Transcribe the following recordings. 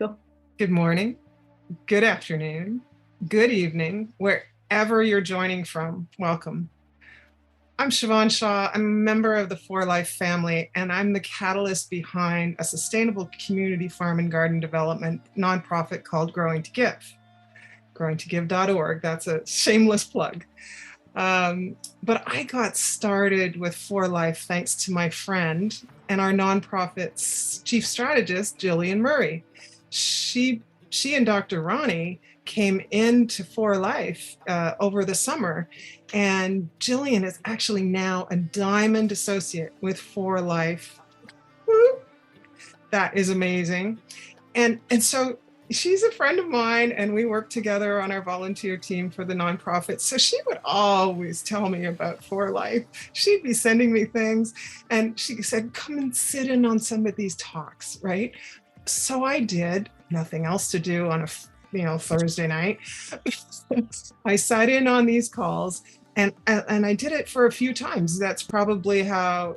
Cool. Good morning, good afternoon, good evening, wherever you're joining from. Welcome. I'm Siobhan Shaw. I'm a member of the For Life family, and I'm the catalyst behind a sustainable community farm and garden development nonprofit called Growing to Give. growingtogive.org. That's a shameless plug. But I got started with For Life thanks to my friend and our nonprofit's chief strategist, Jillian Murray. She and Dr. Ronnie came into For Life over the summer, and Jillian is actually now a diamond associate with For Life. Woo! That is amazing. And so she's a friend of mine, and we work together on our volunteer team for the nonprofit. So she would always tell me about For Life. She'd be sending me things, and she said, come and sit in on some of these talks, right? So I did. Nothing else to do on a Thursday night. I sat in on these calls, and I did it for a few times. That's probably how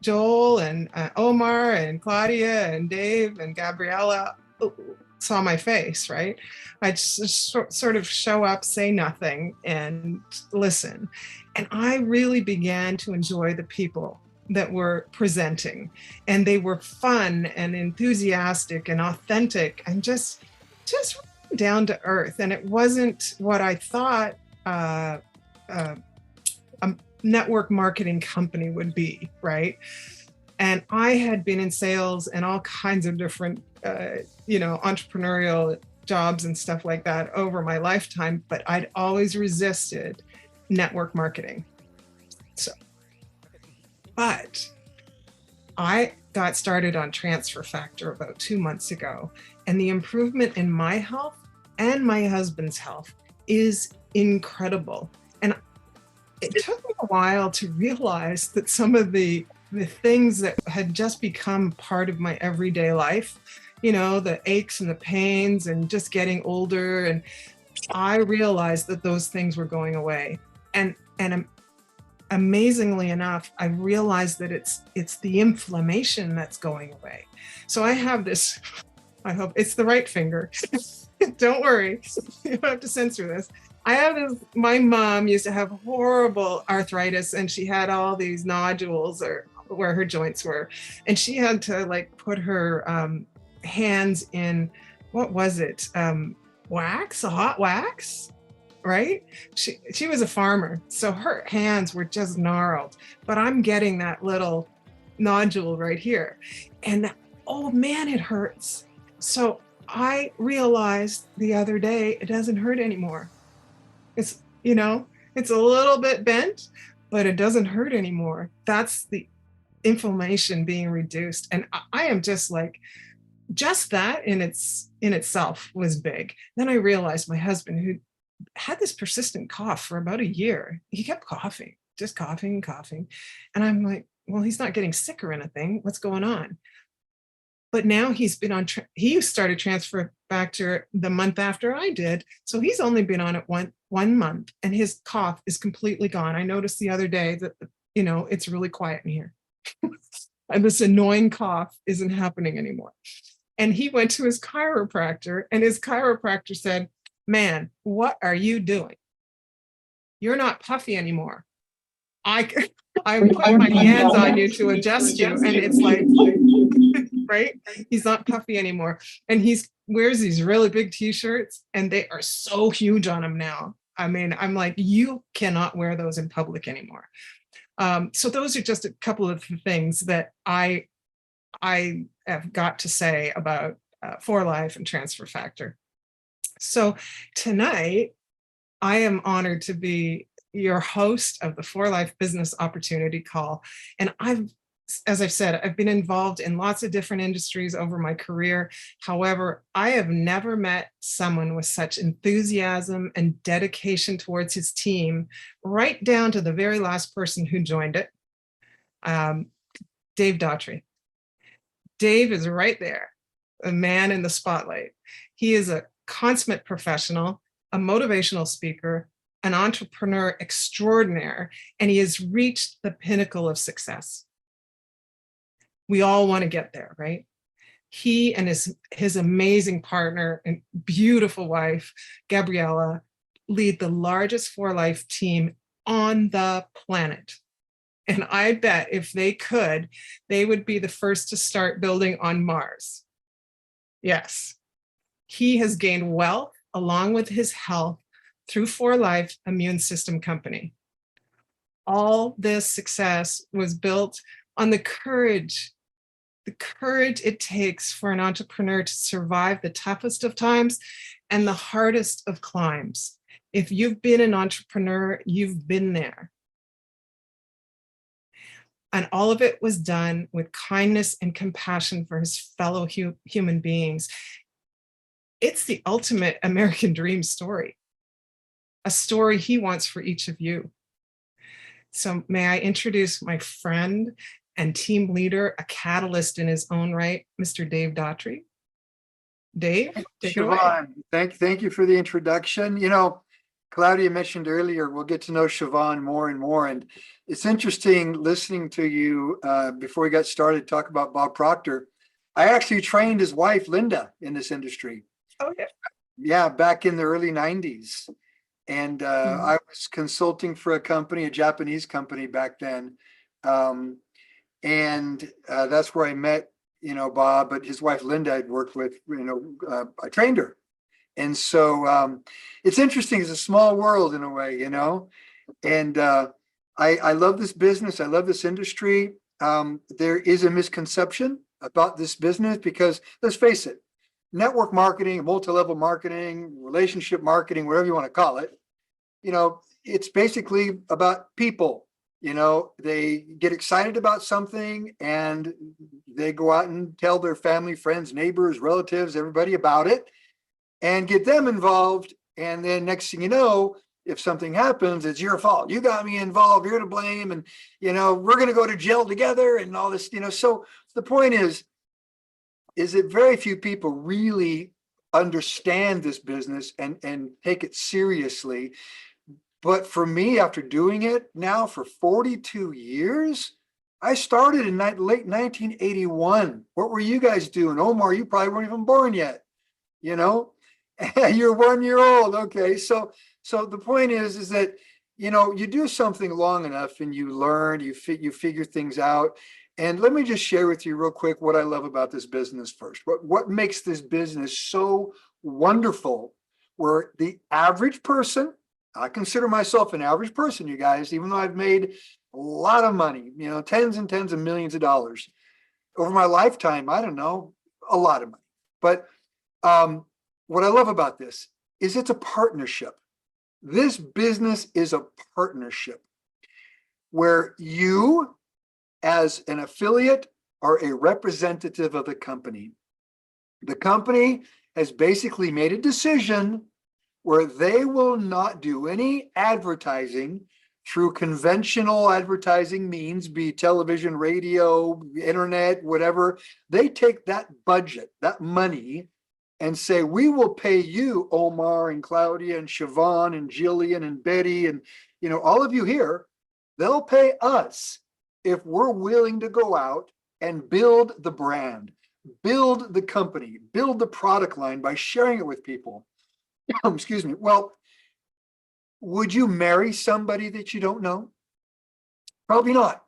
Joel and Omar and Claudia and Dave and Gabriella saw my face, right? I'd just sort of show up, say nothing, and listen. And I really began to enjoy the people that were presenting, and they were fun and enthusiastic and authentic and just down to earth. And it wasn't what I thought a network marketing company would be, right? And I had been in sales and all kinds of different entrepreneurial jobs and stuff like that over my lifetime, but I'd always resisted network marketing. But I got started on Transfer Factor about 2 months ago, and the improvement in my health and my husband's health is incredible. And it took me a while to realize that some of the things that had just become part of my everyday life, the aches and the pains and just getting older, and I realized that those things were going away. And amazingly enough, I realized that it's the inflammation that's going away. So I have this, I hope it's the right finger. Don't worry, you don't have to censor this. I have this, my mom used to have horrible arthritis, and she had all these nodules or where her joints were. And she had to put her hands in, what was it? Wax, a hot wax? Right? She was a farmer, so her hands were just gnarled, but I'm getting that little nodule right here, and oh man, it hurts. So I realized the other day it doesn't hurt anymore. It's it's a little bit bent, but it doesn't hurt anymore. That's the inflammation being reduced. And I am just that in itself was big. Then I realized my husband, who had this persistent cough for about a year. He kept coughing, just coughing and coughing. And I'm like, well, he's not getting sick or anything. What's going on? But now he's been on, he started Transfer Factor the month after I did. So he's only been on it one month, and his cough is completely gone. I noticed the other day that, it's really quiet in here. And this annoying cough isn't happening anymore. And he went to his chiropractor, and his chiropractor said, man, what are you doing? You're not puffy anymore. I put my hands on you to adjust you, and it's like, right? He's not puffy anymore. And he wears these really big t-shirts, and they are so huge on him now. I mean, I'm like, you cannot wear those in public anymore. So those are just a couple of things that I have got to say about For Life and Transfer Factor. So tonight, I am honored to be your host of the For Life Business Opportunity Call. And as I've said, I've been involved in lots of different industries over my career. However, I have never met someone with such enthusiasm and dedication towards his team, right down to the very last person who joined it, Dave Daughtry. Dave is right there, a man in the spotlight. He is a consummate professional, a motivational speaker, an entrepreneur extraordinaire, and he has reached the pinnacle of success. We all want to get there, right? He and his amazing partner and beautiful wife, Gabriella, lead the largest For Life team on the planet. And I bet if they could, they would be the first to start building on Mars. Yes, he has gained wealth along with his health through For Life Immune System Company. All this success was built on the courage it takes for an entrepreneur to survive the toughest of times and the hardest of climbs. If you've been an entrepreneur, you've been there. And all of it was done with kindness and compassion for his fellow human beings. It's the ultimate American dream story, a story he wants for each of you. So may I introduce my friend and team leader, a catalyst in his own right, Mr. Dave Daughtry. Dave, take it away. Siobhan, thank you for the introduction. You know, Claudia mentioned earlier, we'll get to know Siobhan more and more. And it's interesting listening to you before we got started talk about Bob Proctor. I actually trained his wife, Linda, in this industry. Oh, yeah. Yeah, back in the early 90s. And I was consulting for a company, a Japanese company back then. And that's where I met, you know, Bob, but his wife, Linda, I'd worked with, you know, I trained her. And so it's interesting. It's a small world in a way, you know, and I love this business. I love this industry. There is a misconception about this business because let's face it, network marketing, multi-level marketing, relationship marketing, whatever you want to call it, you know, it's basically about people. You know, they get excited about something and they go out and tell their family, friends, neighbors, relatives, everybody about it and get them involved. And then next thing you know, if something happens, it's your fault. You got me involved. You're to blame. And, you know, we're going to go to jail together and all this, you know. So the point is that very few people really understand this business and take it seriously. But for me, after doing it now for 42 years, I started in late 1981. What were you guys doing? Omar, you probably weren't even born yet, you know? You're 1 year old. Okay. So the point is that, you know, you do something long enough and you learn, you figure things out. And let me just share with you real quick what I love about this business first. What makes this business so wonderful, where the average person, I consider myself an average person, you guys, even though I've made a lot of money, you know, tens and tens of millions of dollars over my lifetime. I don't know, a lot of money. But what I love about this is it's a partnership. This business is a partnership where you, as an affiliate, are a representative of the company. The company has basically made a decision where they will not do any advertising through conventional advertising means, be television, radio, internet, whatever. They take that budget, that money, and say, we will pay you, Omar and Claudia and Siobhan and Jillian and Betty and, you know, all of you here, they'll pay us if we're willing to go out and build the brand, build the company, build the product line by sharing it with people. Excuse me. Well, would you marry somebody that you don't know? Probably not.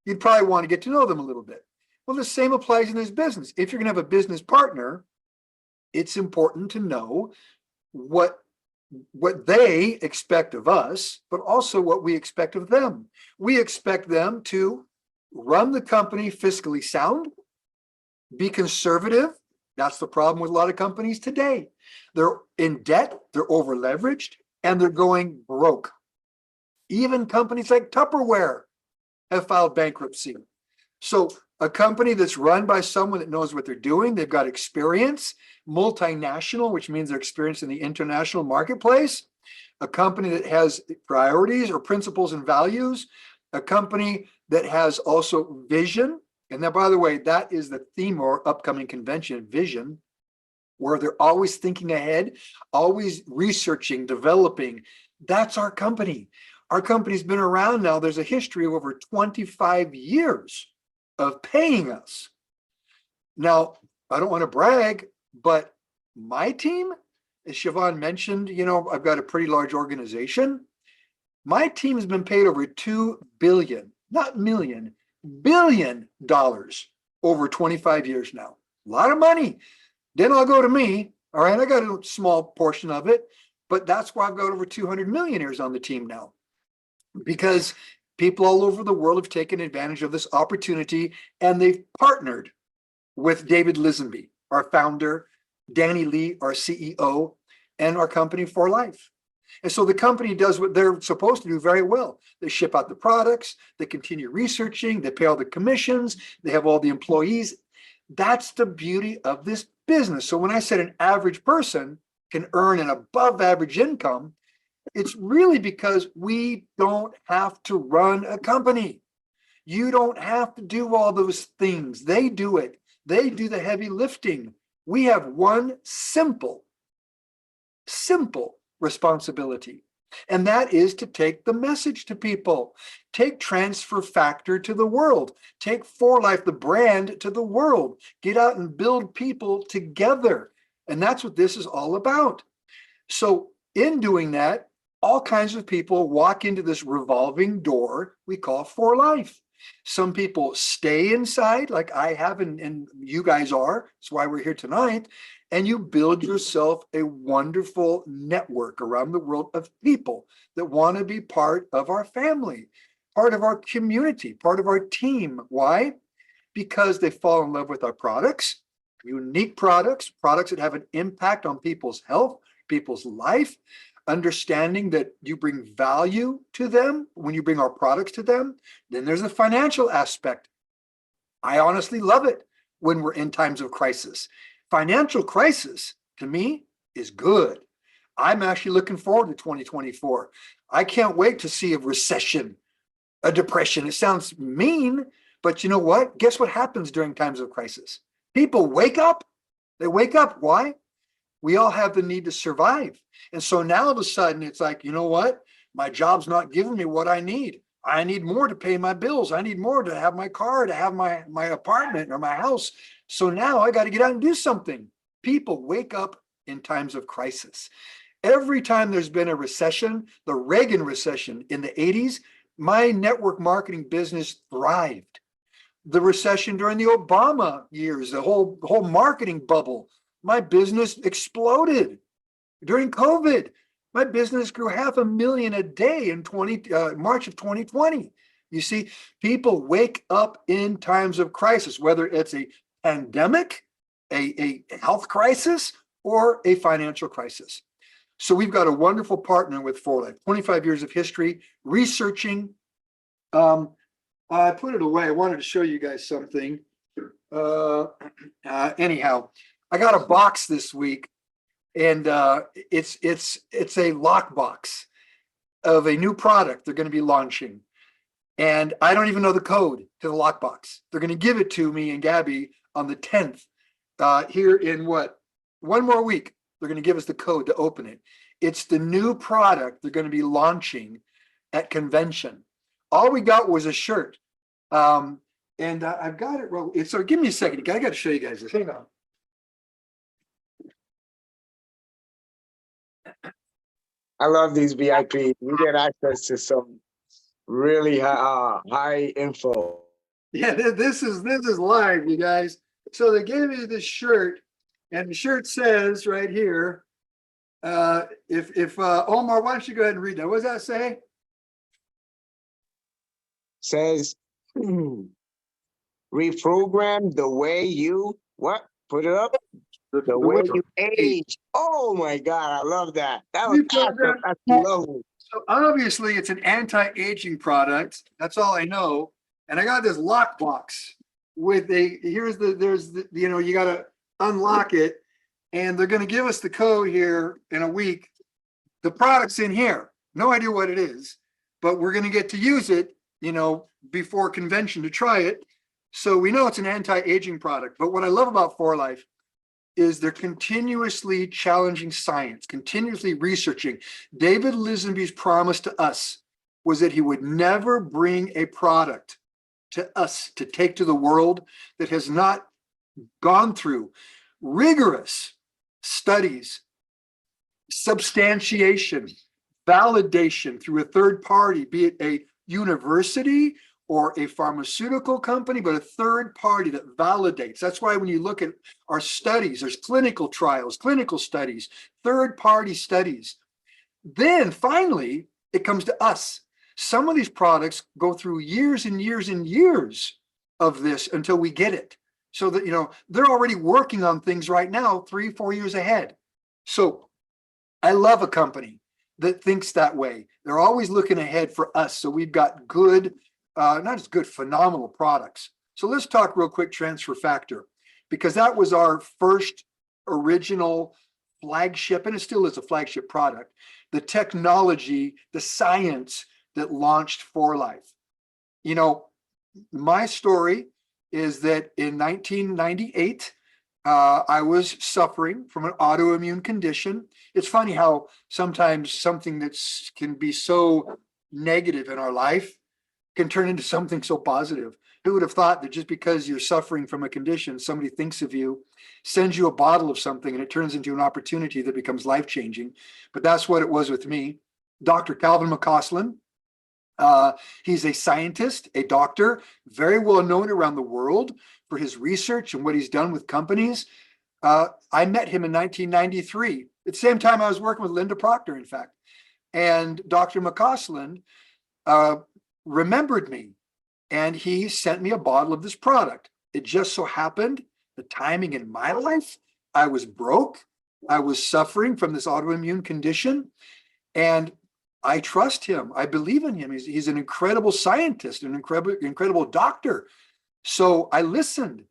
You'd probably want to get to know them a little bit. Well, the same applies in this business. If you're going to have a business partner, it's important to know what they expect of us, but also what we expect of them. We expect them to run the company fiscally sound, be conservative. That's the problem with a lot of companies today. They're in debt, they're over leveraged, and they're going broke. Even companies like Tupperware have filed bankruptcy. So a company that's run by someone that knows what they're doing, they've got experience, multinational, which means they're experienced in the international marketplace, a company that has priorities or principles and values, a company that has also vision. And then, by the way, that is the theme of our upcoming convention, vision, where they're always thinking ahead, always researching, developing. That's our company. Our company's been around now. There's a history of over 25 years of paying us. Now, I don't want to brag, but my team, as Siobhan mentioned, I've got a pretty large organization. My team has been paid over 2 billion, not million, $1 billion over 25 years now. A lot of money. Then I'll go to me. All right, I got a small portion of it, but that's why I've got over 200 millionaires on the team now, because people all over the world have taken advantage of this opportunity, and they've partnered with David Lisenby, our founder, Danny Lee, our CEO, and our company For Life. And so the company does what they're supposed to do very well. They ship out the products, they continue researching, they pay all the commissions, they have all the employees. That's the beauty of this business. So when I said an average person can earn an above average income, it's really because we don't have to run a company. You don't have to do all those things. They do it. They do the heavy lifting. We have one simple responsibility, and that is to take the message to people. Take Transfer Factor to the world. Take For Life, the brand, to the world. Get out and build people together. And that's what this is all about. So in doing that, all kinds of people walk into this revolving door we call For Life. Some people stay inside, like I have, and you guys are. That's why we're here tonight. And you build yourself a wonderful network around the world of people that want to be part of our family, part of our community, part of our team. Why? Because they fall in love with our products, unique products, products that have an impact on people's health, people's life, understanding that you bring value to them when you bring our products to them. Then there's a financial aspect. I honestly love it when we're in times of crisis. Financial crisis, to me, is good. I'm actually looking forward to 2024. I can't wait to see a recession, a depression. It sounds mean, but you know what? Guess what happens during times of crisis? People wake up. They wake up. Why? We all have the need to survive. And so now all of a sudden it's like, you know what? My job's not giving me what I need. I need more to pay my bills. I need more to have my car, to have my apartment or my house. So now I got to get out and do something. People wake up in times of crisis. Every time there's been a recession, the Reagan recession in the 80s, my network marketing business thrived. The recession during the Obama years, the whole marketing bubble, my business exploded. During COVID, my business grew 500,000 a day in March of 2020. You see, people wake up in times of crisis, whether it's a pandemic, a health crisis, or a financial crisis. So we've got a wonderful partner with For Life, 25 years of history, researching. I put it away. I wanted to show you guys something. Anyhow, I got a box this week, and it's a lockbox of a new product they're going to be launching. And I don't even know the code to the lockbox. They're going to give it to me and Gabby on the 10th, here in one more week. They're going to give us the code to open it. It's the new product they're going to be launching at convention. All we got was a shirt. And I've got it. So give me a second. I got to show you guys this. Hang on. I love these VIPs. We get access to some really high info. Yeah, this is live, you guys. So they gave me this shirt, and the shirt says right here, if Omar, why don't you go ahead and read that? What does that say? Says reprogram the way you what? Put it up. The way you age. Oh my God, I love that. That was awesome. That's lovely. So obviously it's an anti-aging product. That's all I know. And I got this lockbox with there's the, you got to unlock it, and they're going to give us the code here in a week. The product's in here. No idea what it is, but we're going to get to use it, before convention to try it. So we know it's an anti-aging product. But what I love about For Life is they're continuously challenging science, continuously researching. David Lisenby's promise to us was that he would never bring a product to us to take to the world that has not gone through rigorous studies, substantiation, validation through a third party, be it a university or a pharmaceutical company, but a third party that validates. That's why when you look at our studies, there's clinical trials, clinical studies, third party studies. Then finally, it comes to us. Some of these products go through years and years and years of this until we get it. So that, they're already working on things right now, 3-4 years ahead. So I love a company that thinks that way. They're always looking ahead for us. So we've got good, not just good, phenomenal products. So let's talk real quick transfer factor, because that was our first original flagship, and it still is a flagship product. The technology, the science that launched For Life. My story is that in 1998, I was suffering from an autoimmune condition. It's funny how sometimes something that can be so negative in our life can turn into something so positive. Who would have thought that just because you're suffering from a condition, somebody thinks of you, sends you a bottle of something, and it turns into an opportunity that becomes life-changing. But that's what it was with me. Dr. Calvin McCausland, he's a scientist, a doctor, very well known around the world for his research and what he's done with companies. I met him in 1993, at the same time I was working with Linda Proctor, in fact. And Dr. McCausland remembered me, and he sent me a bottle of this product. It just so happened, the timing in my life, I was broke. I was suffering from this autoimmune condition, and I trust him. I believe in him. He's an incredible scientist, an incredible doctor. So I listened.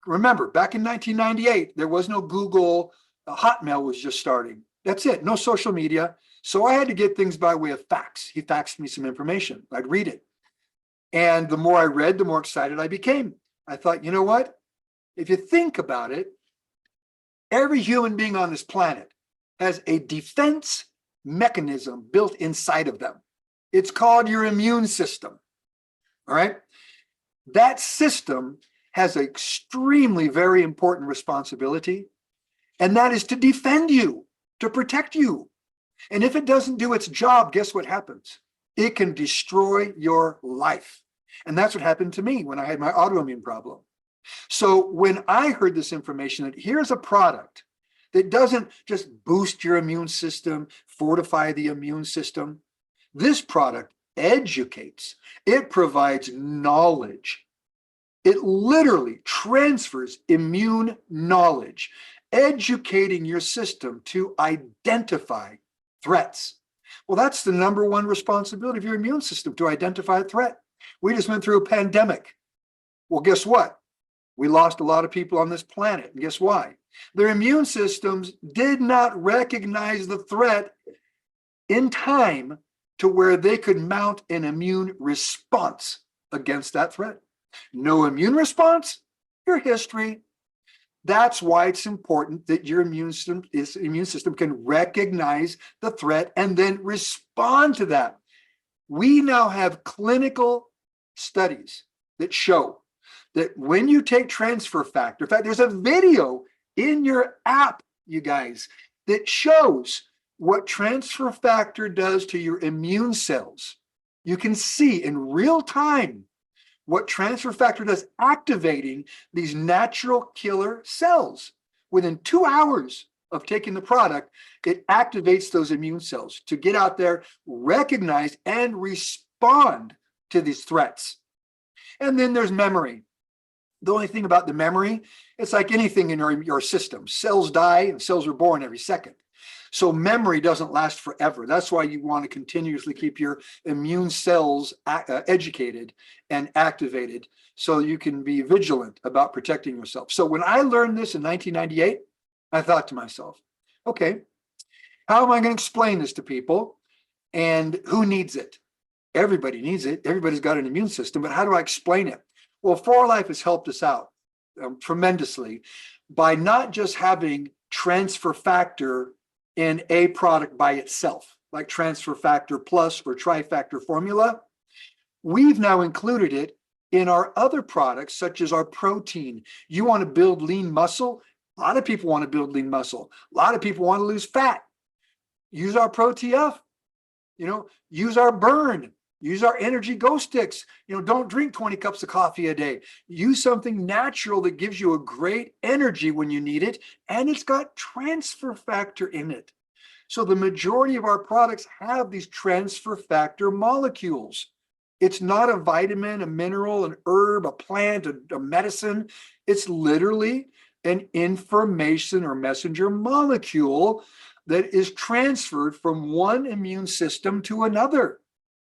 Remember, back in 1998, there was no Google. Hotmail was just starting. That's it. No social media. So I had to get things by way of fax. He faxed me some information. I'd read it. And the more I read, the more excited I became. I thought, you know what? If you think about it, every human being on this planet has a defense mechanism built inside of them. It's called your immune system. All right. That system has an extremely very important responsibility, and that is to defend you, to protect you. And if it doesn't do its job, guess what happens? It can destroy your life. And that's what happened to me when I had my autoimmune problem. So when I heard this information that here's a product that doesn't just boost your immune system, fortify the immune system, this product educates, it provides knowledge. It literally transfers immune knowledge, educating your system to identify threats. Well, that's the number one responsibility of your immune system, to identify a threat. We just went through a pandemic. Well, guess what? We lost a lot of people on this planet. And guess why? Their immune systems did not recognize the threat in time to where they could mount an immune response against that threat. No immune response, your history. That's why it's important that your immune system can recognize the threat and then respond to that. We now have clinical studies that show that when you take transfer factor, in fact, there's a video in your app, you guys, that shows what transfer factor does to your immune cells. You can see in real time what transfer factor does, activating these natural killer cells. Within 2 hours of taking the product, it activates those immune cells to get out there, recognize, and respond to these threats. And then there's memory. The only thing about the memory, it's like anything in your system. Cells die and cells are born every second. So memory doesn't last forever. That's why you want to continuously keep your immune cells educated and activated so you can be vigilant about protecting yourself. So when I learned this in 1998, I thought to myself, okay, how am I going to explain this to people? And who needs it? Everybody needs it. Everybody's got an immune system, but how do I explain it? Well, For Life has helped us out tremendously by not just having transfer factor in a product by itself, like transfer factor plus or trifactor formula. We've now included it in our other products, such as our protein. You want to build lean muscle. A lot of people want to build lean muscle. A lot of people want to lose fat. Use our ProTF, use our burn, use our energy go sticks. Don't drink 20 cups of coffee a day. Use something natural that gives you a great energy when you need it, and it's got transfer factor in it. So the majority of our products have these transfer factor molecules. It's not a vitamin, a mineral, an herb, a plant, a medicine. It's literally an information or messenger molecule that is transferred from one immune system to another,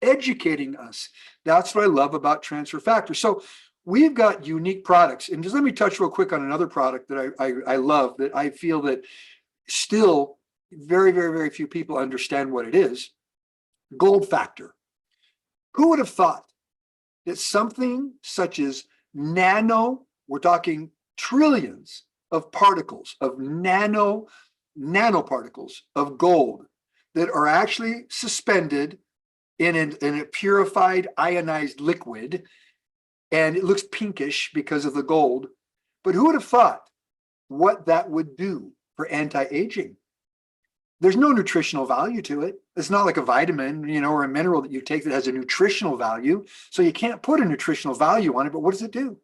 educating us. That's what I love about transfer factor. So we've got unique products. And just let me touch real quick on another product that I love, that I feel that still very, very, very few people understand what it is. Gold factor. Who would have thought that something such as we're talking trillions of particles of nanoparticles of gold that are actually suspended in a purified ionized liquid, and it looks pinkish because of the gold. But who would have thought what that would do for anti-aging? There's no nutritional value to it. It's not like a vitamin, or a mineral that you take that has a nutritional value. So you can't put a nutritional value on it, but what does it do?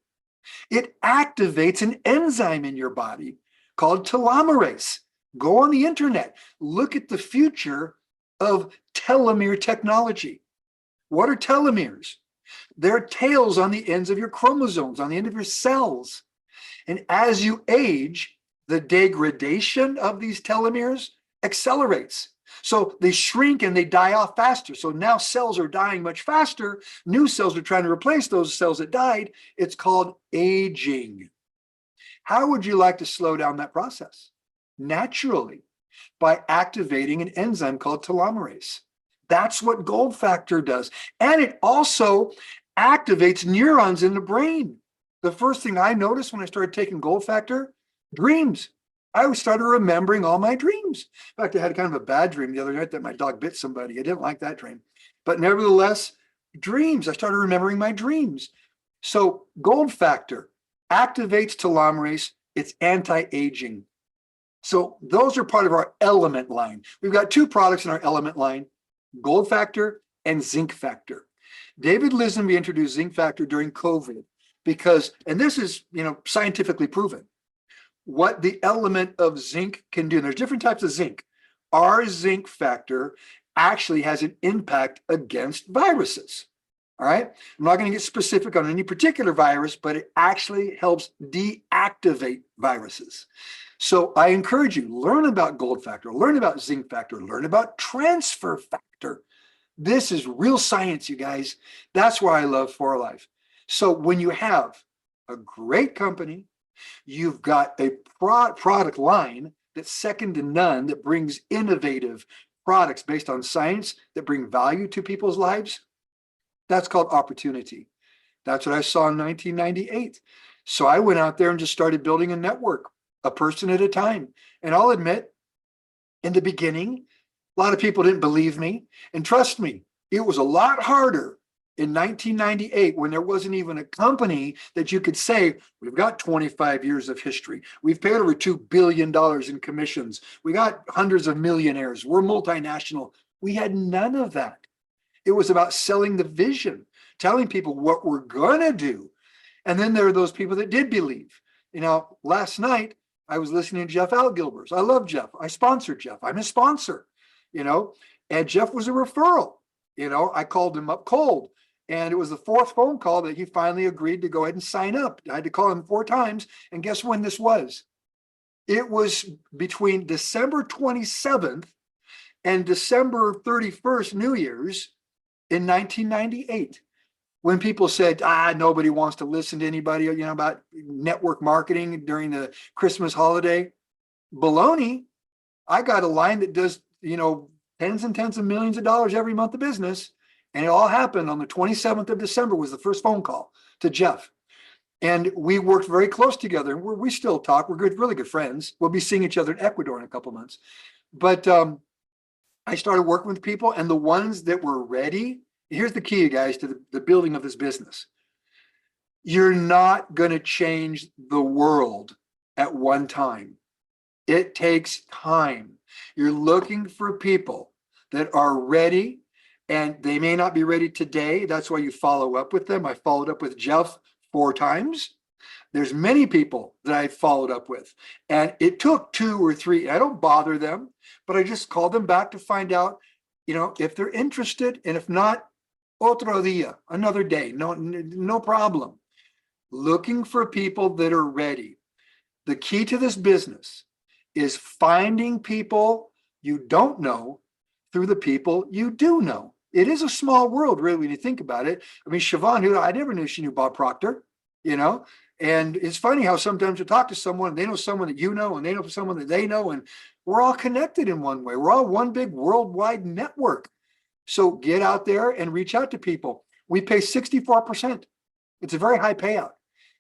It activates an enzyme in your body called telomerase. Go on the internet, look at the future of telomere technology. What are telomeres? They're tails on the ends of your chromosomes, on the end of your cells. And as you age, the degradation of these telomeres accelerates. So they shrink and they die off faster. So now cells are dying much faster. New cells are trying to replace those cells that died. It's called aging. How would you like to slow down that process? Naturally, by activating an enzyme called telomerase. That's what gold factor does. And it also activates neurons in the brain. The first thing I noticed when I started taking gold factor, dreams. I started remembering all my dreams. In fact, I had kind of a bad dream the other night that my dog bit somebody. I didn't like that dream. But nevertheless, dreams. I started remembering my dreams. So gold factor activates telomerase. It's anti-aging. So those are part of our element line. We've got two products in our element line, gold factor and zinc factor. David Lisnby introduced zinc factor during COVID because, and this is, scientifically proven, what the element of zinc can do. And there's different types of zinc. Our zinc factor actually has an impact against viruses. All right. I'm not going to get specific on any particular virus, but it actually helps deactivate viruses. So I encourage you, learn about gold factor, learn about zinc factor, learn about transfer factor. This is real science, you guys. That's why I love For Life. So when you have a great company, you've got a product line that's second to none, that brings innovative products based on science that bring value to people's lives. That's called opportunity. That's what I saw in 1998. So I went out there and just started building a network, a person at a time. And I'll admit, in the beginning, a lot of people didn't believe me. And trust me, it was a lot harder in 1998 when there wasn't even a company that you could say, we've got 25 years of history. We've paid over $2 billion in commissions. We got hundreds of millionaires. We're multinational. We had none of that. It was about selling the vision, telling people what we're going to do. And then there are those people that did believe. Last night, I was listening to Jeff Gilbers. I love Jeff. I sponsored Jeff. I'm a sponsor, and Jeff was a referral. I called him up cold. And it was the fourth phone call that he finally agreed to go ahead and sign up. I had to call him 4 times. And guess when this was? It was between December 27th and December 31st, New Year's, in 1998, when people said, nobody wants to listen to anybody, about network marketing during the Christmas holiday. Baloney. I got a line that does, tens and tens of millions of dollars every month of business. And it all happened on the 27th of December was the first phone call to Jeff. And we worked very close together. And we still talk. We're good, really good friends. We'll be seeing each other in Ecuador in a couple months. But I started working with people, and the ones that were ready, here's the key, guys, to the building of this business. You're not going to change the world at one time. It takes time. You're looking for people that are ready, and they may not be ready today. That's why you follow up with them. I followed up with Jeff 4 times. There's many people that I followed up with, and it took 2 or 3. I don't bother them, but I just call them back to find out, if they're interested, and if not, otro día, another day. No problem. Looking for people that are ready. The key to this business is finding people you don't know through the people you do know. It is a small world, really, when you think about it. I mean, Siobhan, I never knew she knew Bob Proctor, and it's funny how sometimes you talk to someone, and they know someone that you know, and they know someone that they know, and we're all connected in one way. We're all one big worldwide network. So get out there and reach out to people. We pay 64%. It's a very high payout.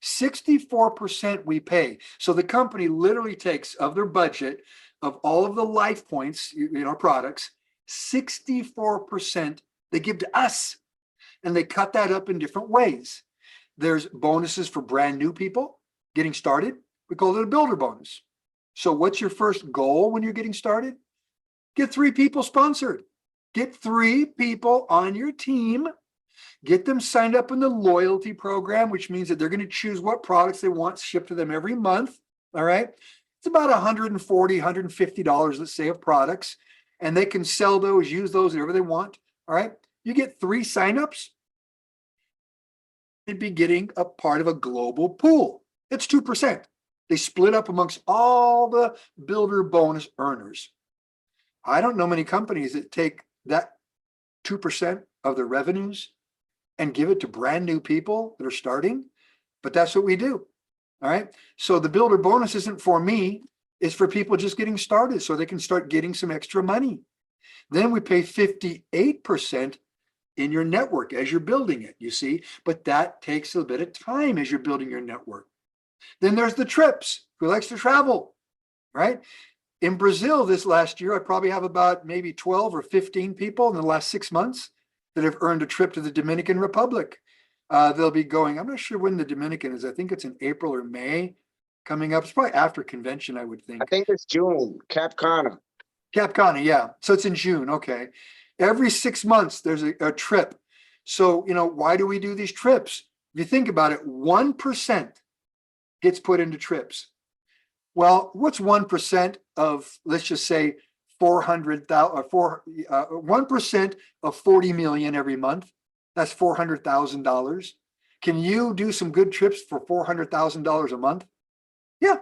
64% we pay. So the company literally takes of their budget of all of the life points, products, 64% they give to us. And they cut that up in different ways. There's bonuses for brand new people getting started. We call it a builder bonus. So what's your first goal when you're getting started? Get 3 people sponsored. Get 3 people on your team. Get them signed up in the loyalty program, which means that they're going to choose what products they want shipped to them every month. All right. It's about $140, $150, let's say, of products. And they can sell those, use those, whatever they want. All right. You get 3 signups. You'd be getting a part of a global pool. It's 2%. They split up amongst all the builder bonus earners. I don't know many companies that take that 2% of their revenues and give it to brand new people that are starting, but that's what we do. All right. So the builder bonus isn't for me, it's for people just getting started so they can start getting some extra money. Then we pay 58% in your network as you're building it, you see, but that takes a bit of time as you're building your network. Then there's the trips. Who likes to travel, right? In Brazil this last year, I probably have about maybe 12 or 15 people in the last 6 months that have earned a trip to the Dominican Republic. They'll be going, I'm not sure when the Dominican is. I think it's in April or May coming up. It's probably after convention, I would think. I think it's June, Cap Cana. Cap Cana, yeah. So it's in June, okay. Every 6 months, there's a trip. So, why do we do these trips? If you think about it, 1% gets put into trips. Well, what's 1% of, let's just say, 400,000, 1% of 40 million every month? That's $400,000. Can you do some good trips for $400,000 a month? Yeah,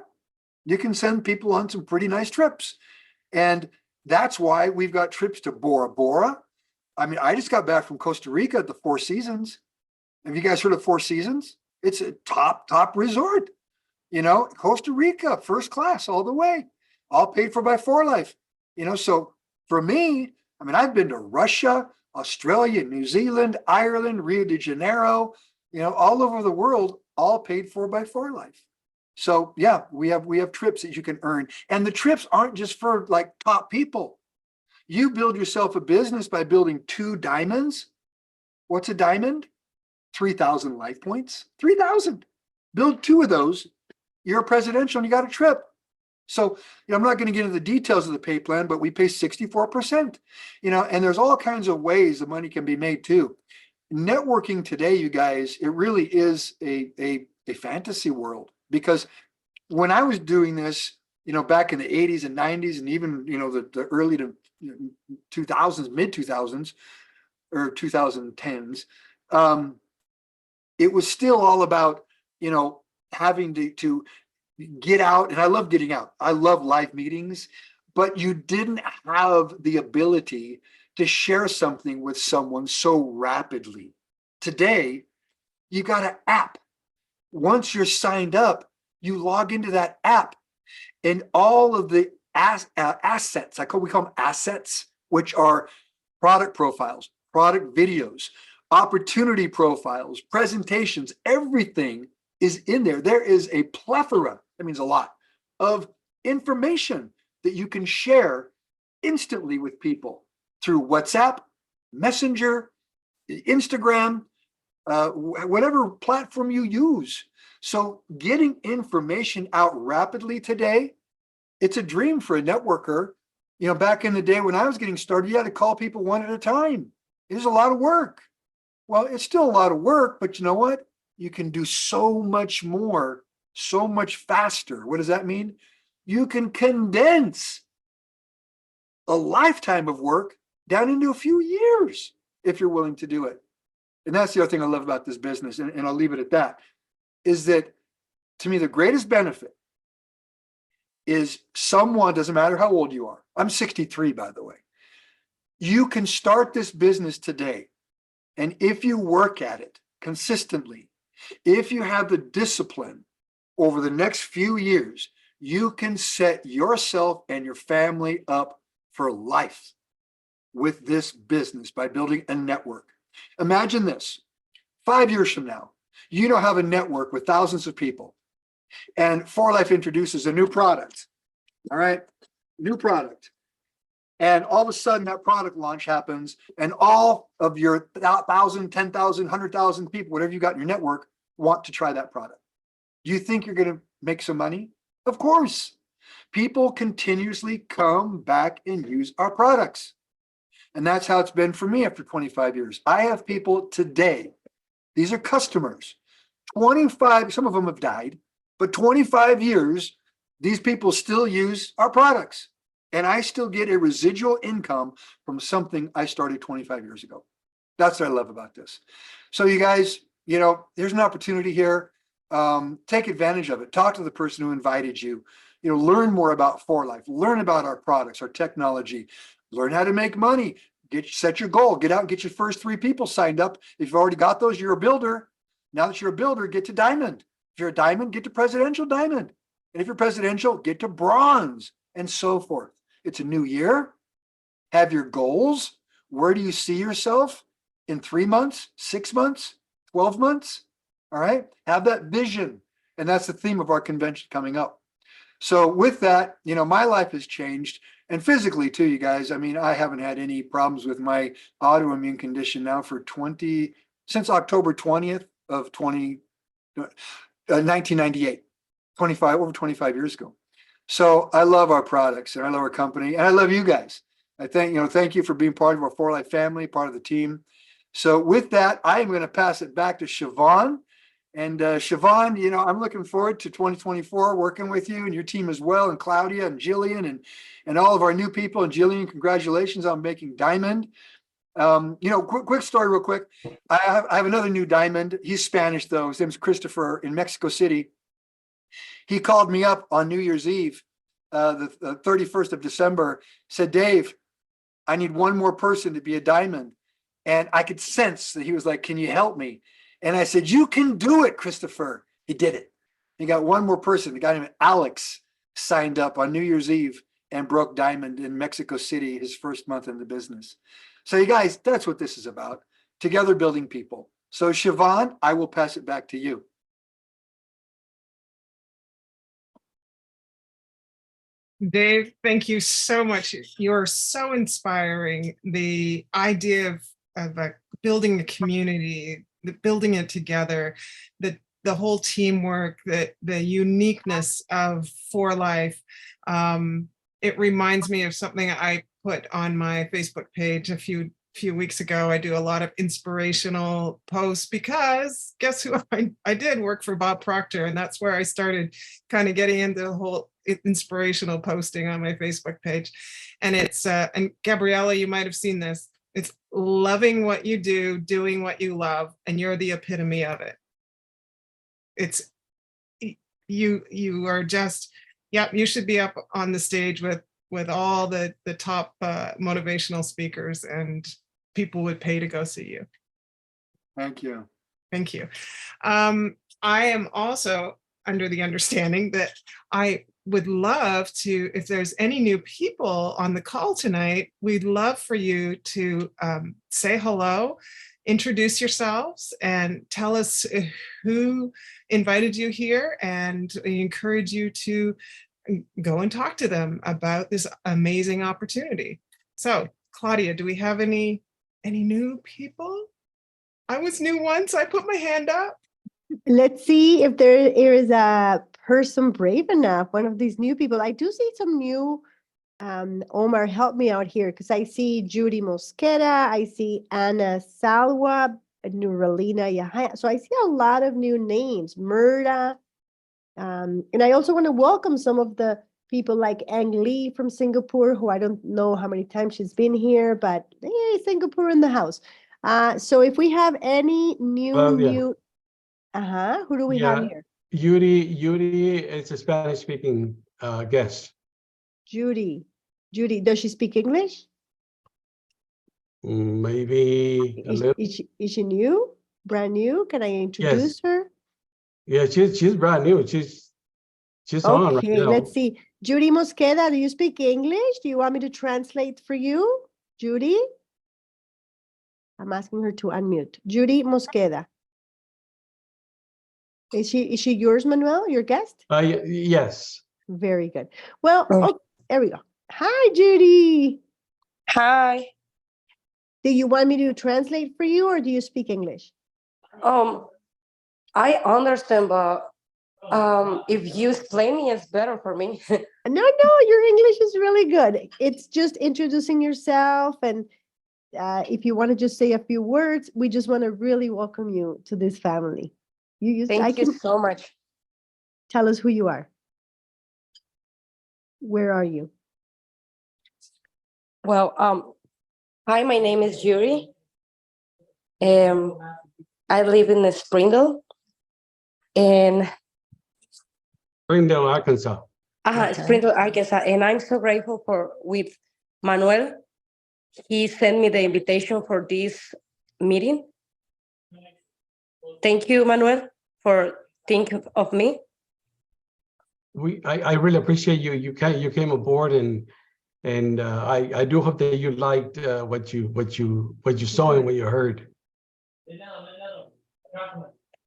you can send people on some pretty nice trips. And that's why we've got trips to Bora Bora. I mean, I just got back from Costa Rica at the Four Seasons. Have you guys heard of Four Seasons? It's a top resort. Costa Rica, first class all the way, all paid for by 4Life. So for me, I mean, I've been to Russia, Australia, New Zealand, Ireland, Rio de Janeiro, all over the world, all paid for by 4Life. So yeah, we have trips that you can earn. And the trips aren't just for like top people. You build yourself a business by building 2 diamonds. What's a diamond? 3,000 life points. 3,000. Build 2 of those. You're a presidential and you got a trip. So, I'm not going to get into the details of the pay plan, but we pay 64%, and there's all kinds of ways the money can be made too. Networking today, you guys, it really is a fantasy world, because when I was doing this, back in the 80s and 90s, and even, the early to 2000s, mid 2000s or 2010s, it was still all about, having to get out. And I love getting out. I love live meetings, but you didn't have the ability to share something with someone so rapidly. Today, you got an app. Once you're signed up, you log into that app, and all of the assets, we call them assets, which are product profiles, product videos, opportunity profiles, presentations, everything is in there. There is a plethora, that means a lot, of information that you can share instantly with people through WhatsApp, Messenger, Instagram, whatever platform you use. So getting information out rapidly today, it's a dream for a networker. You know, back in the day when I was getting started, you had to call people one at a time. It was a lot of work. Well, it's still a lot of work, but you know what? You can do so much more, so much faster. What does that mean? You can condense a lifetime of work down into a few years if you're willing to do it. And that's the other thing I love about this business, and I'll leave it at that, is that to me, the greatest benefit is someone, doesn't matter how old you are. I'm 63, by the way. You can start this business today. And if you work at it consistently, if you have the discipline over the next few years, you can set yourself and your family up for life with this business by building a network. Imagine this, 5 years from now, you don't have a network with thousands of people, and 4Life introduces a new product. All right, new product. And all of a sudden that product launch happens, and all of your 1,000, 10,000, 100,000 people, whatever you got in your network, want to try that product. Do you think you're going to make some money? Of course. People continuously come back and use our products. And that's how it's been for me after 25 years. I have people today, these are customers, 25, some of them have died, but 25 years, these people still use our products. And I still get a residual income from something I started 25 years ago. That's what I love about this. So you guys, you know, there's an opportunity here. Take advantage of it. Talk to the person who invited you. You know, learn more about 4Life. Learn about our products, our technology. Learn how to make money. Set your goal. Get out and get your first 3 people signed up. If you've already got those, you're a builder. Now that you're a builder, get to diamond. If you're a diamond, get to presidential diamond. And if you're presidential, get to bronze, and so forth. It's a new year. Have your goals. Where do you see yourself in 3 months, 6 months, 12 months? All right. Have that vision. And that's the theme of our convention coming up. So with that, you know, my life has changed, and physically too, you guys. I mean, I haven't had any problems with my autoimmune condition now for since October 20th of 1998, over 25 years ago. So I love our products, and I love our company, and I love you guys. Thank you for being part of our 4Life family, part of the team. So with that, I am going to pass it back to Siobhan. And Siobhan, you know, I'm looking forward to 2024 working with you and your team as well, and Claudia and Jillian and all of our new people. And Jillian, congratulations on making diamond. You know, quick story real quick. I have another new diamond. He's Spanish though. His name's Christopher in Mexico City. He called me up on New Year's Eve, the 31st of December, said, Dave, I need one more person to be a diamond. And I could sense that he was like, can you help me? And I said, you can do it, Christopher. He did it. He got one more person. The guy named Alex signed up on New Year's Eve and broke diamond in Mexico City, his first month in the business. So you guys, that's what this is about. Together building people. So Siobhan, I will pass it back to you. Dave, thank you so much. You're so inspiring. The idea of building a community, building it together, the whole teamwork, the uniqueness of 4Life. It reminds me of something I put on my Facebook page a few weeks ago. I do a lot of inspirational posts because guess who I did work for Bob Proctor, and that's where I started kind of getting into the whole inspirational posting on my Facebook page. And it's and Gabriella, you might have seen this. It's loving what you do, doing what you love, and you're the epitome of it. It's you are just, yeah, you should be up on the stage with all the top motivational speakers, and people would pay to go see you. Thank you. Thank you. I am also under the understanding that I would love to, if there's any new people on the call tonight, we'd love for you to say hello, introduce yourselves, and tell us who invited you here, and we encourage you to go and talk to them about this amazing opportunity. So, Claudia, do we have any new people? I was new once. I put my hand up. Let's see if there is a person brave enough, one of these new people. I do see some new, Omar, help me out here, because I see Judy Mosqueda, I see Anna Salwa, Nuralina Yahaya. So I see a lot of new names, Murda. And I also want to welcome some of the people like Ang Lee from Singapore, who I don't know how many times she's been here, but hey, Singapore in the house. So if we have any new, who do we have here? Yuri is a Spanish-speaking guest. Judy, does she speak English? Maybe a little. Is she new? Brand new? Can I introduce her? Yeah, she's brand new. She's on right Okay, now. let's see. Judy Mosqueda, do you speak English? Do you want me to translate for you? Judy? I'm asking her to unmute. Judy Mosqueda. Is she yours, Manuel, your guest? Yes. Very good. Well, there we go. Hi, Judy. Hi. Do you want me to translate for you, or do you speak English? I understand, but if you explain me, it's better for me. No, your English is really good. It's just introducing yourself, and if you want to just say a few words, we just want to really welcome you to this family. Thank you so much. Tell us who you are. Where are you? Well, hi, my name is Yuri. I live in Springdale. And Springdale, Arkansas. Springdale, Arkansas. And I'm so grateful with Manuel. He sent me the invitation for this meeting. Thank you, Manuel, for thinking of me. I really appreciate you. You came aboard, and I do hope that you liked what you saw and what you heard.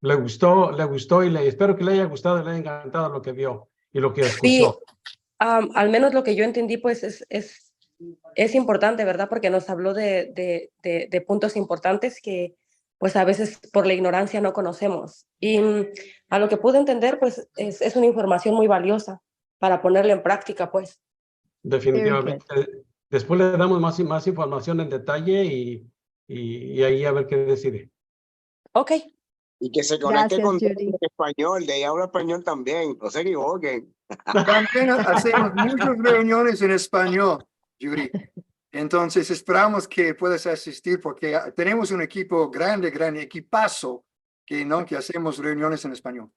Le gustó y espero que le haya gustado y le haya encantado lo que vio y lo que escuchó. Sí, al menos lo que yo entendí, pues es importante, ¿verdad? Porque nos habló de puntos importantes que pues a veces por la ignorancia no conocemos. Y a lo que pude entender, pues es una información muy valiosa para ponerla en práctica, pues. Definitivamente. Después le damos más información en detalle y ahí a ver qué decide. Ok. Y que se conecte con Judy. español, de ahí habla español también, no se equivoquen. También hacemos muchas reuniones en español, Judy. Entonces esperamos que puedas asistir porque tenemos un equipo grande equipazo que hacemos reuniones en español.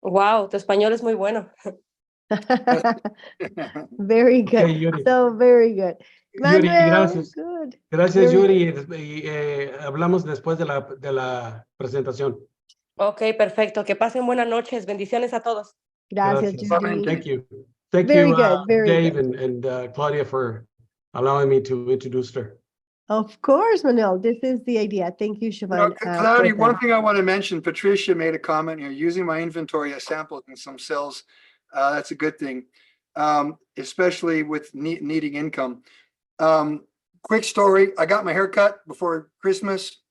Wow, tu español es muy bueno. Very good. Okay, Yuri. So very good. Yuri, gracias. Good. Gracias, Very Yuri. Y, hablamos después de la presentación. Ok, perfecto. Que pasen buenas noches. Bendiciones a todos. Gracias, Gracias. Judy. Thank you. Thank Very you, good, very Dave good. and Claudia, for allowing me to introduce her. Of course, Manuel. This is the idea. Thank you, Siobhan. Claudia, one thing I want to mention, Patricia made a comment here, using my inventory, I sampled in some cells. That's a good thing, especially with needing income. Quick story, I got my hair cut before Christmas,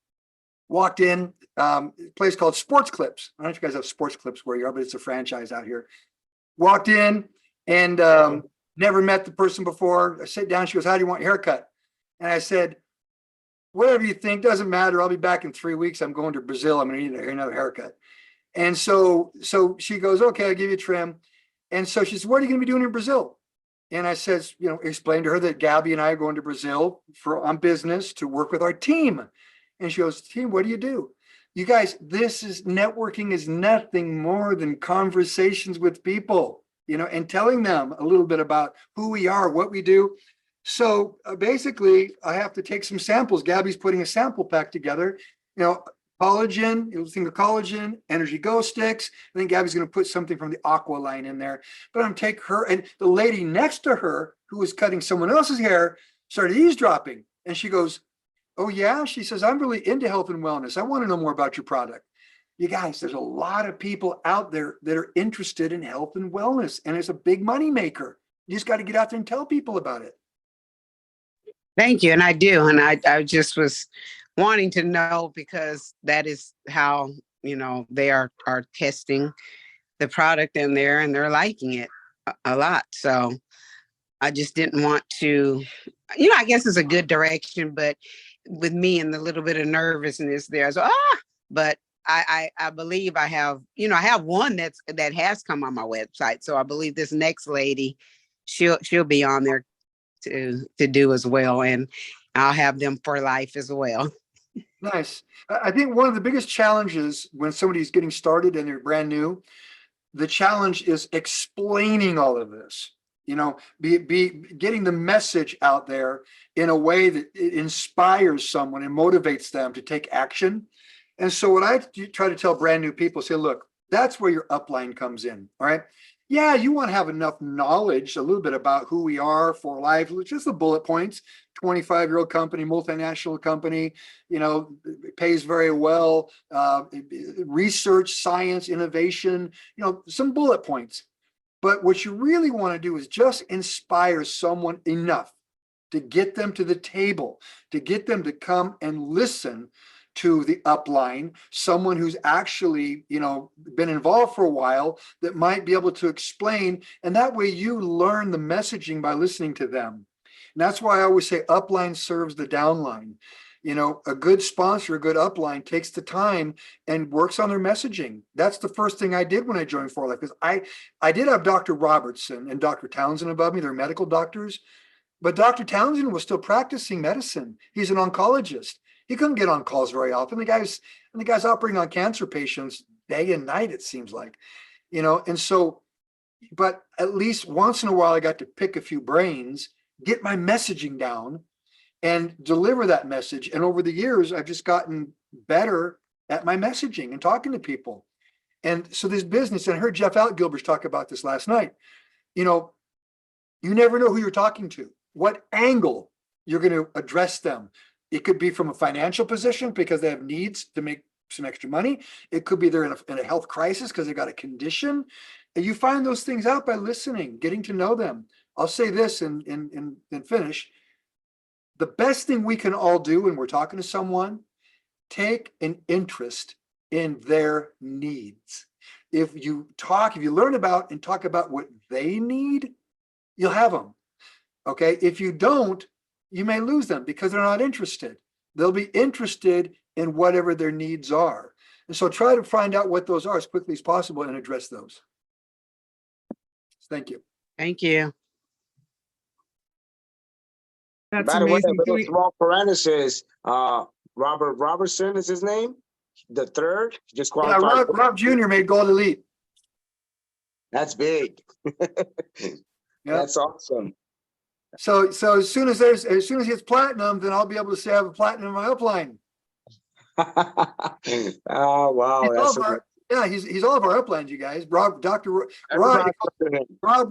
walked in, a place called Sports Clips. I don't know if you guys have Sports Clips where you are, but it's a franchise out here. Walked in and never met the person before. I sit down, she goes, how do you want your haircut? And I said, whatever you think, doesn't matter. I'll be back in 3 weeks. I'm going to Brazil. I'm going to need another haircut. And so she goes, okay, I'll give you a trim. And so she said, what are you going to be doing in Brazil? And I says, explained to her that Gabby and I are going to Brazil on business to work with our team. And she goes, team, what do you do? You guys, networking is nothing more than conversations with people, and telling them a little bit about who we are, what we do. So basically, I have to take some samples. Gabby's putting a sample pack together, collagen, you'll think of collagen, Energy Go sticks. I think Gabby's going to put something from the Aqua line in there. But I'm going to take her, and the lady next to her who was cutting someone else's hair started eavesdropping. And she goes, oh yeah? She says, I'm really into health and wellness. I want to know more about your product. You guys, there's a lot of people out there that are interested in health and wellness, and it's a big money maker. You just got to get out there and tell people about it. Thank you. And I do. And I just was wanting to know, because that is how, they are testing the product in there, and they're liking it a lot. So I just didn't want to, I guess it's a good direction, but with me and the little bit of nervousness there, so but I believe I have, I have one that has come on my website. So I believe this next lady, she'll be on there to do as well, and I'll have them for life as well. Nice. I think one of the biggest challenges when somebody's getting started and they're brand new, the challenge is explaining all of this, be getting the message out there in a way that it inspires someone and motivates them to take action. And so what I try to tell brand new people, say, look, that's where your upline comes in. All right. Yeah, you want to have enough knowledge, a little bit about who we are for life, just the bullet points. 25-year-old company, multinational company, pays very well, research, science, innovation, some bullet points. But what you really want to do is just inspire someone enough to get them to the table, to get them to come and listen to the upline, someone who's actually, been involved for a while, that might be able to explain. And that way you learn the messaging by listening to them. And that's why I always say upline serves the downline. A good sponsor, a good upline takes the time and works on their messaging. That's the first thing I did when I joined For Life, because I did have Dr. Robertson and Dr. Townsend above me. They're medical doctors, but Dr. Townsend was still practicing medicine. He's an oncologist. He couldn't get on calls very often. The guy's operating on cancer patients day and night, it seems like, and so, but at least once in a while I got to pick a few brains, get my messaging down, and deliver that message. And over the years, I've just gotten better at my messaging and talking to people. And so this business, and I heard Jeff Gilbert talk about this last night, you never know who you're talking to, what angle you're going to address them. It could be from a financial position because they have needs to make some extra money. It could be they're in a health crisis because they got a condition. And you find those things out by listening, getting to know them. I'll say this and finish. The best thing we can all do when we're talking to someone, take an interest in their needs. If you learn about and talk about what they need, you'll have them. Okay. If you don't, you may lose them because they're not interested. They'll be interested in whatever their needs are. And so try to find out what those are as quickly as possible and address those. Thank you. Thank you. That's By the way, amazing. a little small parenthesis, Robert Robertson is his name. The third just Yeah, qualified. Rob Jr. made Gold Elite. That's big. Yeah. That's awesome. So as soon as he hits platinum, then I'll be able to say I have a platinum in my upline. Oh wow, he's all of our uplines, you guys. Rob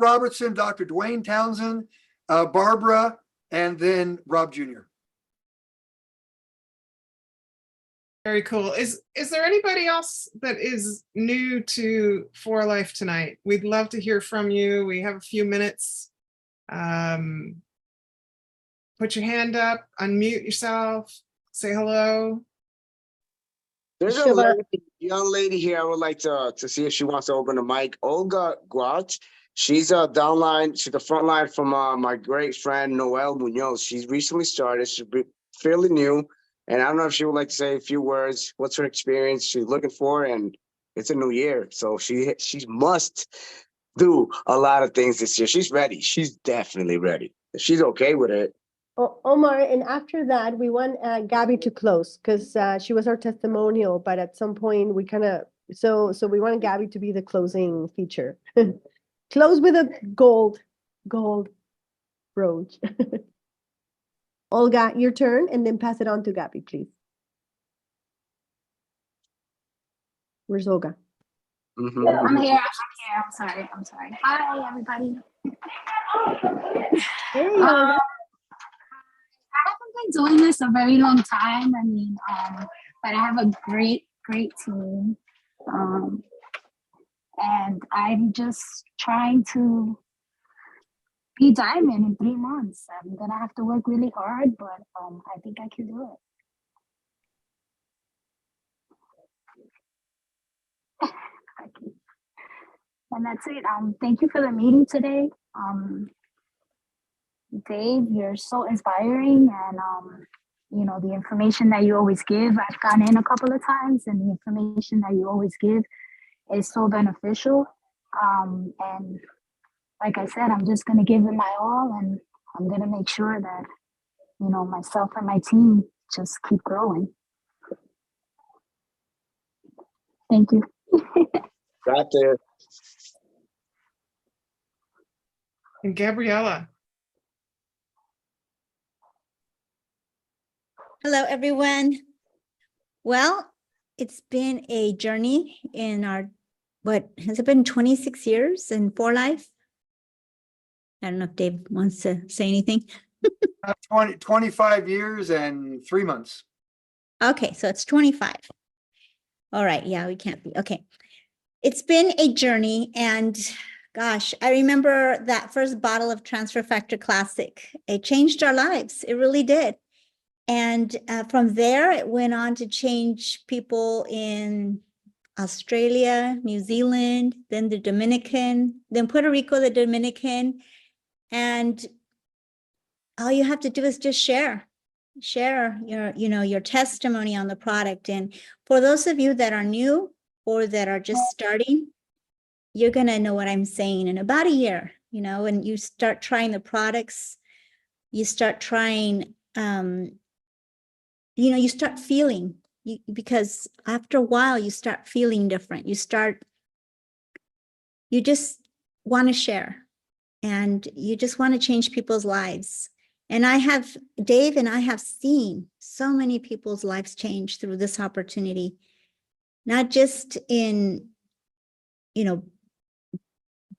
Robertson, Dr. Dwayne Townsend, Barbara, and then Rob Jr. Very cool. Is there anybody else that is new to For Life tonight? We'd love to hear from you. We have a few minutes. Put your hand up, unmute yourself, say hello. There's a young lady here. I would like to see if she wants to open the mic. Olga Guach. She's a downline. She's the front line from my great friend Noel Munoz. She's recently started. She's fairly new, and I don't know if she would like to say a few words. What's her experience she's looking for? And it's a new year, so she must do a lot of things this year. She's ready. She's definitely ready. She's okay with it. Omar, and after that, we want Gabby to close because she was our testimonial, but at some point we kind of, so we want Gabby to be the closing feature. Close with a gold brooch. Olga, your turn, and then pass it on to Gabby, please. Where's Olga? Mm-hmm. I'm here. I'm sorry. Hi, everybody. Hey, Olga. I haven't been doing this a very long time. I mean, but I have a great team. And I'm just trying to be diamond in 3 months. I'm gonna have to work really hard, but I think I can do it. Okay. And that's it. Thank you for the meeting today. Dave, you're so inspiring, and you know, the information that you always give, I've gone in a couple of times, and the information that you always give is so beneficial. And like I said, I'm just gonna give it my all, and I'm gonna make sure that, you know, myself and my team just keep growing. Thank you. Right there. And Gabriella. Hello, everyone. Well, it's been a journey in our, what has it been, 26 years in For Life? I don't know if Dave wants to say anything. 25 years and 3 months. Okay, so it's 25. All right, yeah, we can't be, okay. It's been a journey, and gosh, I remember that first bottle of Transfer Factor Classic. It changed our lives, it really did. And from there, it went on to change people in Australia, New Zealand, then the Dominican, then Puerto Rico, the Dominican. And all you have to do is just share your testimony on the product. And for those of you that are new or that are just starting, you're going to know what I'm saying in about a year, when you start trying the products, you start trying, you start feeling, because after a while you start feeling different. You just want to share, and you just want to change people's lives. And Dave and I have seen so many people's lives change through this opportunity, not just in,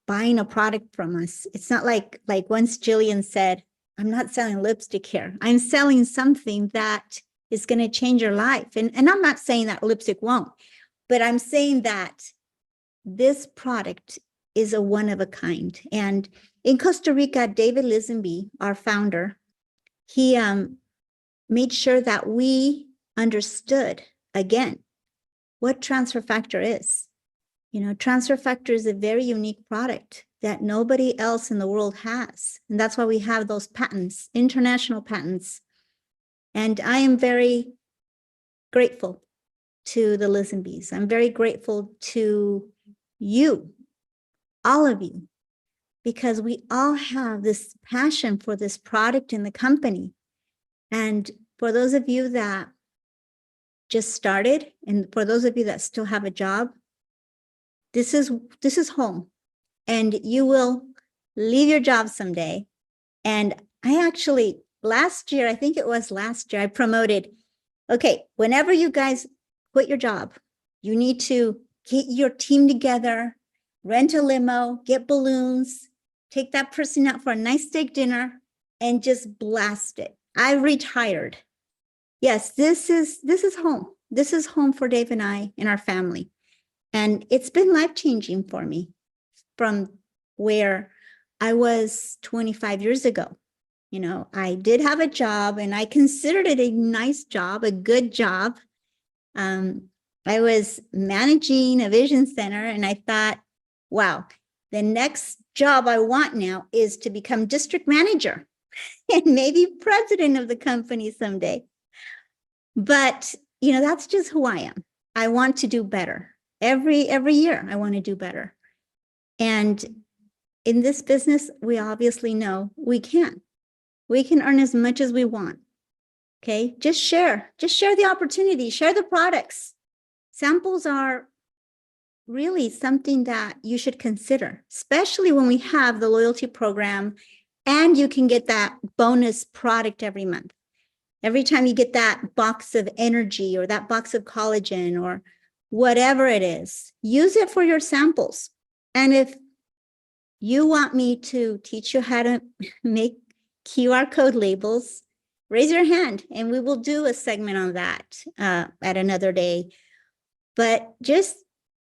buying a product from us. It's not like once Jillian said, I'm not selling lipstick here. I'm selling something that is going to change your life. And I'm not saying that lipstick won't, but I'm saying that this product is a one of a kind. And in Costa Rica, David Lisenby, our founder, he made sure that we understood, again, what transfer factor is. Transfer factor is a very unique product that nobody else in the world has. And that's why we have those patents, international patents. And I am very grateful to the Lisenbys. I'm very grateful to you, all of you, because we all have this passion for this product in the company. And for those of you that just started, and for those of you that still have a job, this is home, and you will leave your job someday. And I actually, I think it was last year, I promoted, okay, whenever you guys quit your job, you need to get your team together, rent a limo, get balloons, take that person out for a nice steak dinner, and just blast it. I retired. Yes, this is home. This is home for Dave and I and our family. And it's been life-changing for me from where I was 25 years ago. I did have a job, and I considered it a nice job, a good job. I was managing a vision center, and I thought, wow, the next job I want now is to become district manager and maybe president of the company someday. But, that's just who I am. I want to do better. Every year I want to do better. And in this business, we obviously know we can earn as much as we want. Okay, just share the opportunity, share the products. Samples are really something that you should consider, especially when we have the loyalty program and you can get that bonus product every month. Every time you get that box of energy or that box of collagen or whatever it is, use it for your samples. And if you want me to teach you how to make QR code labels, raise your hand and we will do a segment on that at another day. But just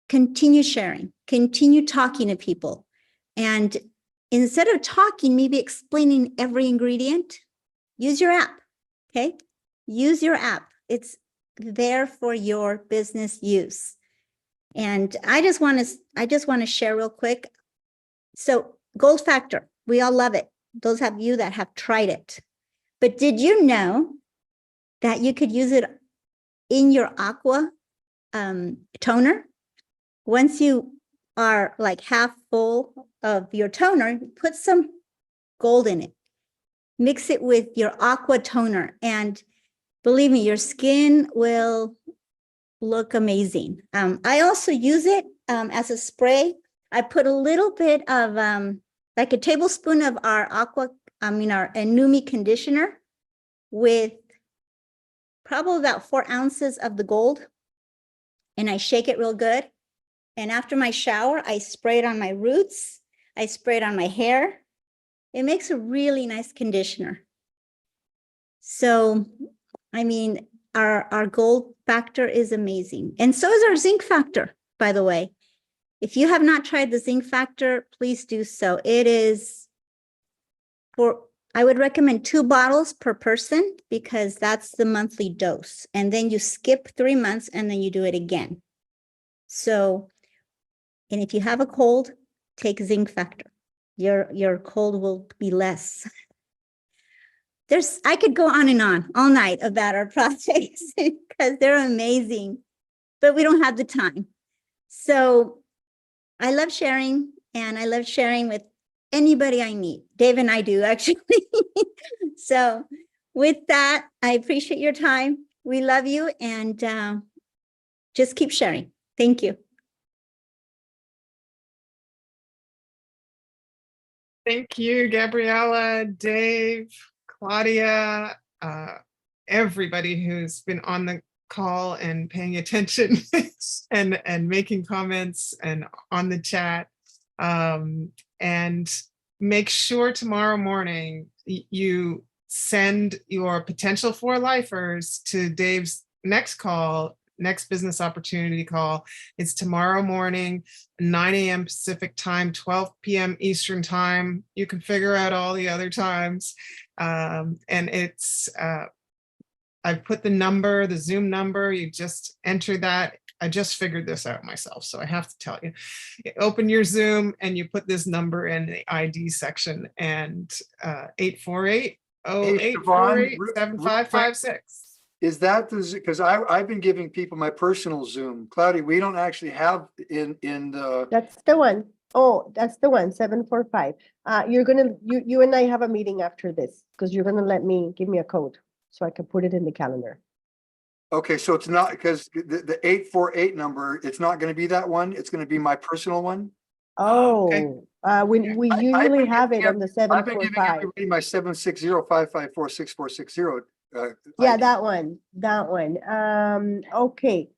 continue sharing, continue talking to people. And instead of talking, maybe explaining every ingredient, use your app, okay? Use your app. It's there for your business use. And I just want to share real quick. So Gold Factor, we all love it. Those of you that have tried it. But did you know that you could use it in your aqua toner? Once you are like half full of your toner, put some gold in it. Mix it with your aqua toner. And believe me, your skin will look amazing. I also use it as a spray. I put a little bit of like a tablespoon of our our Inumi conditioner with probably about 4 ounces of the gold. And I shake it real good. And after my shower, I spray it on my roots. I spray it on my hair. It makes a really nice conditioner. So, I mean, our gold factor is amazing. And so is our zinc factor, by the way. If you have not tried the zinc factor, please do so. It is I would recommend 2 bottles per person because that's the monthly dose. And then you skip 3 months and then you do it again. So, and if you have a cold, take zinc factor. Your cold will be less. I could go on and on all night about our projects because they're amazing, but we don't have the time. So I love sharing, and I love sharing with anybody I meet. Dave and I do, actually. So with that, I appreciate your time. We love you, and just keep sharing. Thank you. Thank you, Gabriella, Dave, Claudia, everybody who's been on the call and paying attention and making comments and on the chat. And make sure tomorrow morning you send your potential 4 lifers to Dave's next call, next business opportunity call. It's tomorrow morning, 9 a.m. Pacific time, 12 p.m. Eastern time. You can figure out all the other times. And it's, I've put the number, the Zoom number, you just enter that. I just figured this out myself, so I have to tell you. You open your Zoom and you put this number in the ID section, and 848-0848-7556. Is that because I've been giving people my personal Zoom. Claudia, we don't actually have in the. That's the one. Oh, that's the one, 745. You and I have a meeting after this because you're gonna give me a code so I can put it in the calendar. Okay, so it's not because the 848 number, it's not going to be that one. It's going to be my personal one. Oh, we usually have it on the I've been giving 745. everybody my 760-554-6460. Yeah, ID. that one. Okay.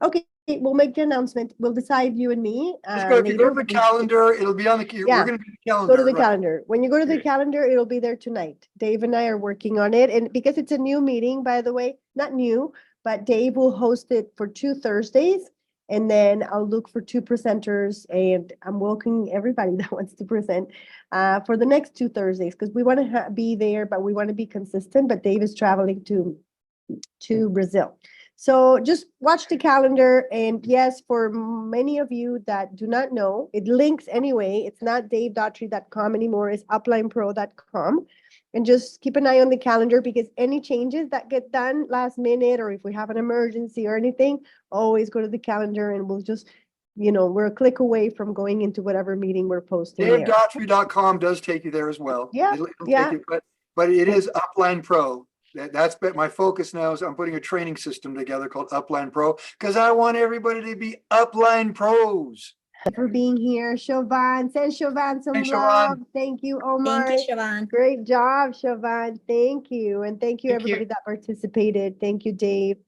Okay, we'll make the announcement. We'll decide, you and me. Just go, if you go to the calendar, it'll be on the, Yeah. we're going to be the calendar. Go to the right? calendar. When you go to the calendar, it'll be there tonight. Dave and I are working on it. And because it's a new meeting, by the way, not new, but Dave will host it for 2 Thursdays. And then I'll look for 2 presenters, and I'm welcoming everybody that wants to present for the next 2 Thursdays, because we want to be there, but we want to be consistent. But Dave is traveling to Brazil. So just watch the calendar. And yes, for many of you that do not know, it links anyway. It's not davedaughtry.com anymore. It's uplinepro.com. And just keep an eye on the calendar, because any changes that get done last minute, or if we have an emergency or anything, always go to the calendar, and we'll just, we're a click away from going into whatever meeting we're posting there. DaveDaughtry.com does take you there as well. Yeah, It'll yeah. take you, but it is Upline Pro. That's been my focus now. Is I'm putting a training system together called Upline Pro, because I want everybody to be Upline Pros. For being here, Siobhan. Send Siobhan some Thanks, love. Siobhan. Thank you, Omar. Thank you, Siobhan. Great job, Siobhan. Thank you. And thank you, Thank you. everybody that participated. Thank you, Dave.